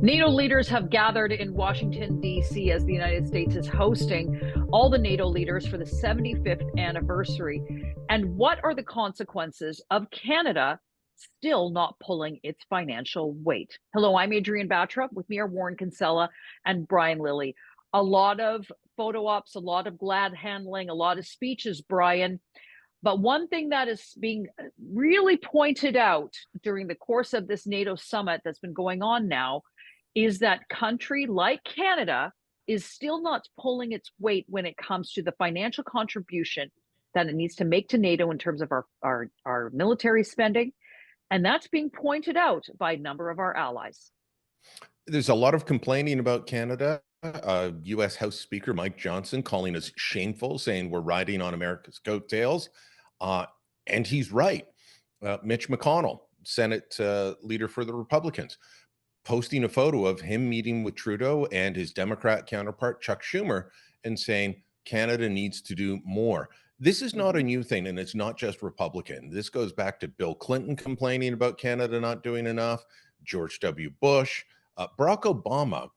NATO leaders have gathered in Washington, D.C. as the United States is hosting all the NATO leaders for the 75th anniversary. And what are the consequences of Canada still not pulling its financial weight? Hello, I'm Adrienne Batra. With me are Warren Kinsella and Brian Lilley. A lot of photo ops, a lot of glad handling, a lot of speeches, Brian. But one thing that is being really pointed out during the course of this NATO summit that's been going on now is that country like Canada is still not pulling its weight when it comes to the financial contribution that it needs to make to NATO in terms of our military spending. And that's being pointed out by a number of our allies. There's a lot of complaining about Canada. U.S. House Speaker Mike Johnson calling us shameful, saying we're riding on America's coattails. And he's right. Mitch McConnell, Senate leader for the Republicans, posting a photo of him meeting with Trudeau and his Democrat counterpart, Chuck Schumer, and saying Canada needs to do more. This is not a new thing, and it's not just Republican. This goes back to Bill Clinton complaining about Canada not doing enough, George W. Bush. Barack Obama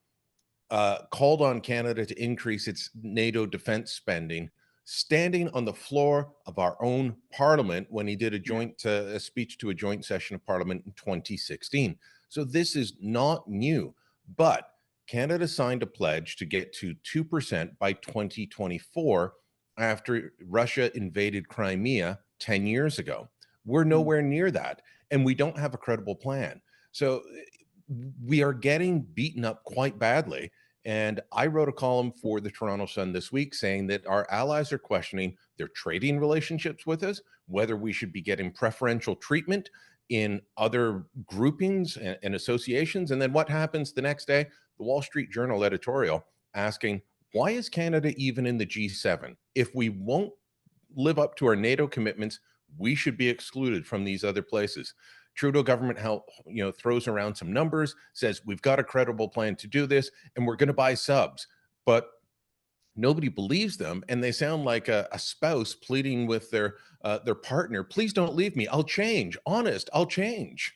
called on Canada to increase its NATO defense spending, standing on the floor of our own parliament when he did a speech to a joint session of parliament in 2016. So this is not new, but Canada signed a pledge to get to 2% by 2024 after Russia invaded Crimea 10 years ago. We're nowhere near that, and we don't have a credible plan. So we are getting beaten up quite badly. And I wrote a column for the Toronto Sun this week saying that our allies are questioning their trading relationships with us, whether we should be getting preferential treatment in other groupings and associations. And then what happens the next day? The Wall Street Journal editorial asking, why is Canada even in the G7? If we won't live up to our NATO commitments, we should be excluded from these other places. Trudeau government throws around some numbers, says we've got a credible plan to do this, and we're going to buy subs. But nobody believes them, and they sound like a spouse pleading with their partner, please don't leave me. I'll change. Honest, I'll change.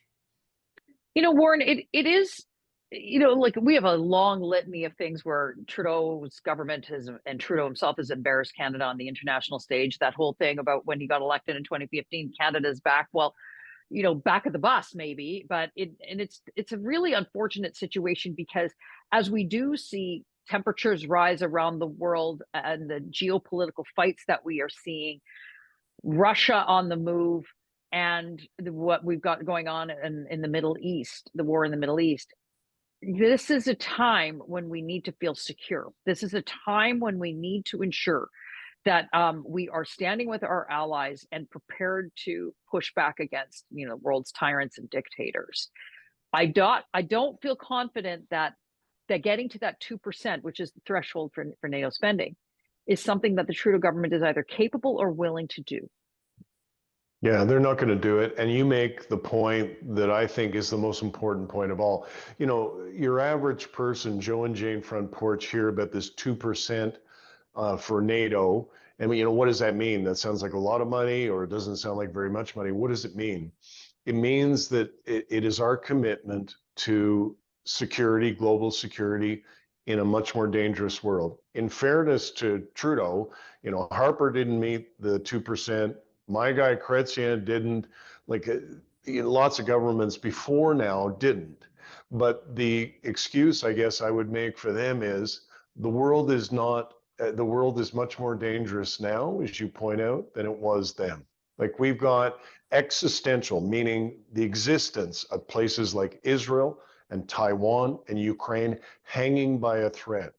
Warren, it is, like we have a long litany of things where Trudeau's government and Trudeau himself has embarrassed Canada on the international stage. That whole thing about when he got elected in 2015, Canada's back. Well, back of the bus maybe, but it's a really unfortunate situation because as we do see temperatures rise around the world and the geopolitical fights that we are seeing, Russia on the move, and what we've got going on in the Middle East, the war in the Middle East, this is a time when we need to feel secure. This is a time when we need to ensure that we are standing with our allies and prepared to push back against, the world's tyrants and dictators. I don't feel confident that getting to that 2%, which is the threshold for NATO spending, is something that the Trudeau government is either capable or willing to do. Yeah, they're not going to do it. And you make the point that I think is the most important point of all. Your average person, Joe and Jane front porch, hear about this 2% for NATO. And what does that mean? That sounds like a lot of money, or it doesn't sound like very much money. What does it mean? It means that it is our commitment to security, global security, in a much more dangerous world. In fairness to Trudeau, Harper didn't meet the 2%. My guy Chrétien didn't. Lots of governments before now didn't. But the excuse, I guess, I would make for them is the world is much more dangerous now, as you point out, than it was then. We've got existential, meaning the existence of places like Israel and Taiwan and Ukraine hanging by a thread.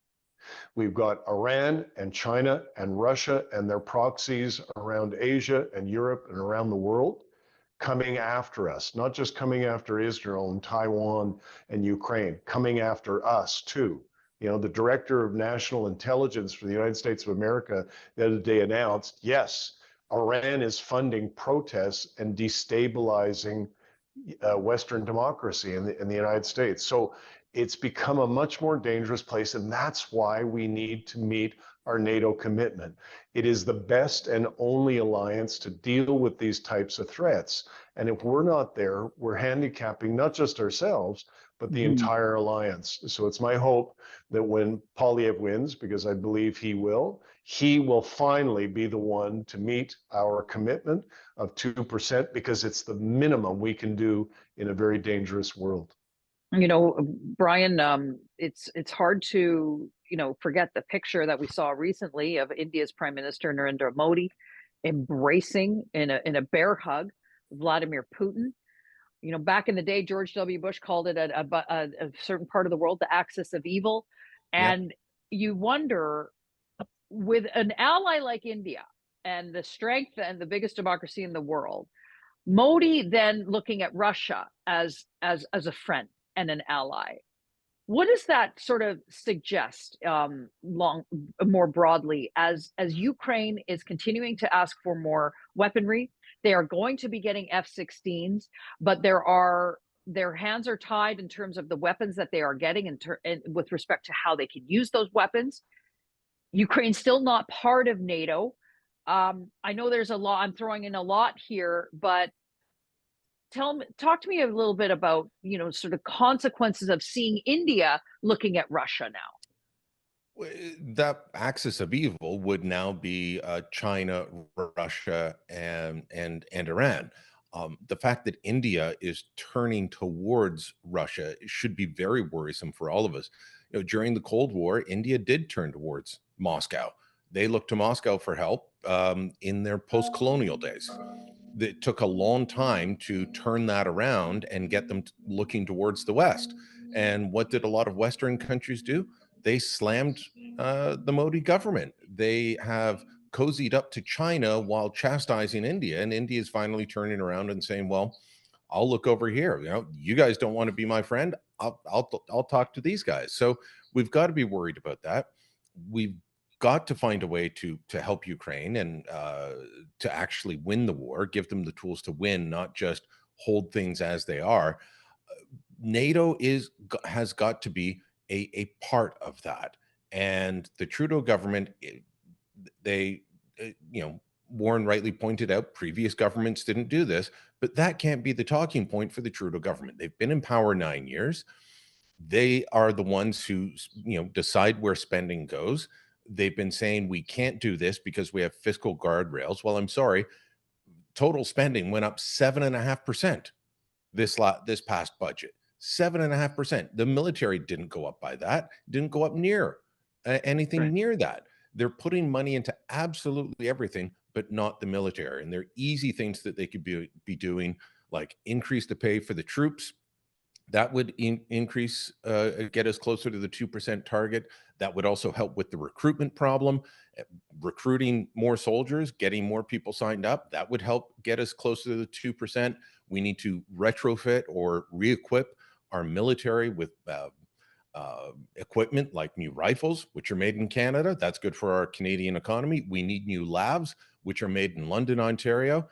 We've got Iran and China and Russia and their proxies around Asia and Europe and around the world coming after us, not just coming after Israel and Taiwan and Ukraine, coming after us too. The director of national intelligence for the United States of America the other day announced, yes, Iran is funding protests and destabilizing Western democracy in the United States. So it's become a much more dangerous place, and that's why we need to meet our NATO commitment. It is the best and only alliance to deal with these types of threats. And if we're not there, we're handicapping not just ourselves, but the entire alliance. So it's my hope that when Poilievre wins, because I believe he will finally be the one to meet our commitment of 2%, because it's the minimum we can do in a very dangerous world. You know, Brian, it's hard to, forget the picture that we saw recently of India's Prime Minister Narendra Modi embracing in a bear hug Vladimir Putin. You know, back in the day, George W. Bush called it a certain part of the world the axis of evil. And you wonder, with an ally like India and the strength and the biggest democracy in the world, Modi then looking at Russia as a friend and an ally. What does that sort of suggest, more broadly, as Ukraine is continuing to ask for more weaponry? They are going to be getting F-16s, but their hands are tied in terms of the weapons that they are getting, and with respect to how they can use those weapons. Ukraine's still not part of NATO. I know there's a lot. I'm throwing in a lot here, but talk to me a little bit about, sort of consequences of seeing India looking at Russia now. That axis of evil would now be China, Russia, and Iran. The fact that India is turning towards Russia should be very worrisome for all of us. During the Cold War, India did turn towards Moscow. They looked to Moscow for help in their post-colonial days. It took a long time to turn that around and get them looking towards the West. And what did a lot of Western countries do? They slammed the Modi government. They have cozied up to China while chastising India, and India is finally turning around and saying, well, I'll look over here. You guys don't want to be my friend. I'll talk to these guys. So we've got to be worried about that. We've got to find a way to help Ukraine and to actually win the war, give them the tools to win, not just hold things as they are. NATO has got to be a part of that. And the Trudeau government, Warren rightly pointed out, previous governments didn't do this, but that can't be the talking point for the Trudeau government. They've been in power 9 years. They are the ones who, decide where spending goes. They've been saying we can't do this because we have fiscal guardrails. Well, I'm sorry, total spending went up 7.5% this past budget. 7.5%. The military didn't go up by that. Didn't go up near anything near that. They're putting money into absolutely everything, but not the military. And they're easy things that they could be doing, like increase the pay for the troops. That would increase, get us closer to the 2% target. That would also help with the recruitment problem, recruiting more soldiers, getting more people signed up. That would help get us closer to the 2%. We need to retrofit or re-equip our military with equipment like new rifles, which are made in Canada. That's good for our Canadian economy. We need new labs, which are made in London, Ontario.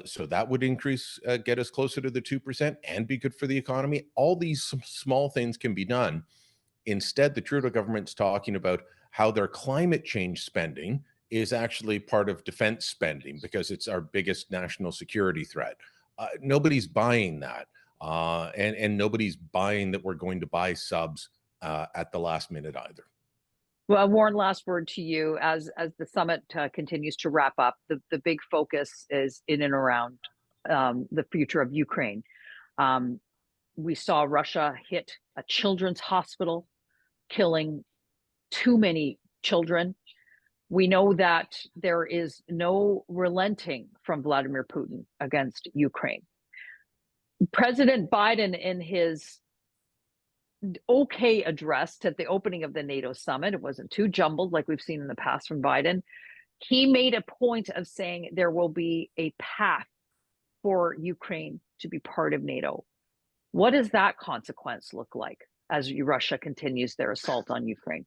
So that would increase, get us closer to the 2% and be good for the economy. All these small things can be done. Instead, the Trudeau government's talking about how their climate change spending is actually part of defense spending because it's our biggest national security threat. Nobody's buying that. And nobody's buying that we're going to buy subs at the last minute either. Well, Warren, last word to you. As the summit continues to wrap up, the big focus is in and around the future of Ukraine. We saw Russia hit a children's hospital, killing too many children. We know that there is no relenting from Vladimir Putin against Ukraine. President Biden, in his okay address at the opening of the NATO summit, it wasn't too jumbled like we've seen in the past from Biden, he made a point of saying there will be a path for Ukraine to be part of NATO. What does that consequence look like as Russia continues their assault on Ukraine?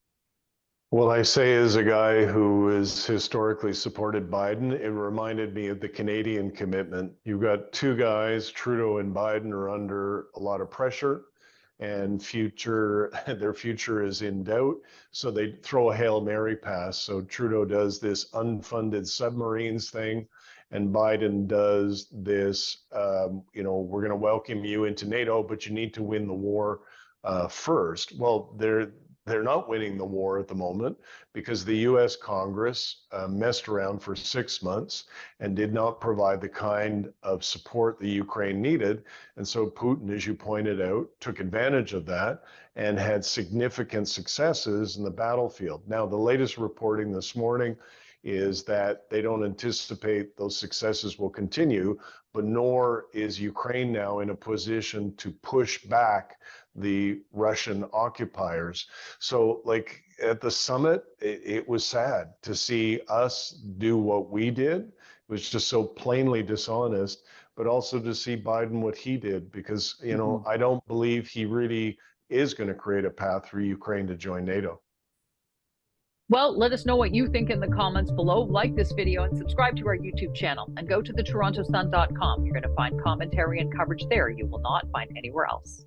Well, I say as a guy who has historically supported Biden, it reminded me of the Canadian commitment. You've got two guys, Trudeau and Biden, are under a lot of pressure and their future is in doubt. So they throw a Hail Mary pass. So Trudeau does this unfunded submarines thing and Biden does this, we're going to welcome you into NATO, but you need to win the war first. Well, they're not winning the war at the moment because the U.S. Congress messed around for 6 months and did not provide the kind of support the Ukraine needed. And so Putin, as you pointed out, took advantage of that and had significant successes in the battlefield. Now, the latest reporting this morning is that they don't anticipate those successes will continue, but nor is Ukraine now in a position to push back the Russian occupiers. So, like at the summit, it was sad to see us do what we did. It was just so plainly dishonest, but also to see Biden what he did, because, I don't believe he really is going to create a path for Ukraine to join NATO. Well, let us know what you think in the comments below. Like this video and subscribe to our YouTube channel, and go to thetorontosun.com. You're going to find commentary and coverage there you will not find anywhere else.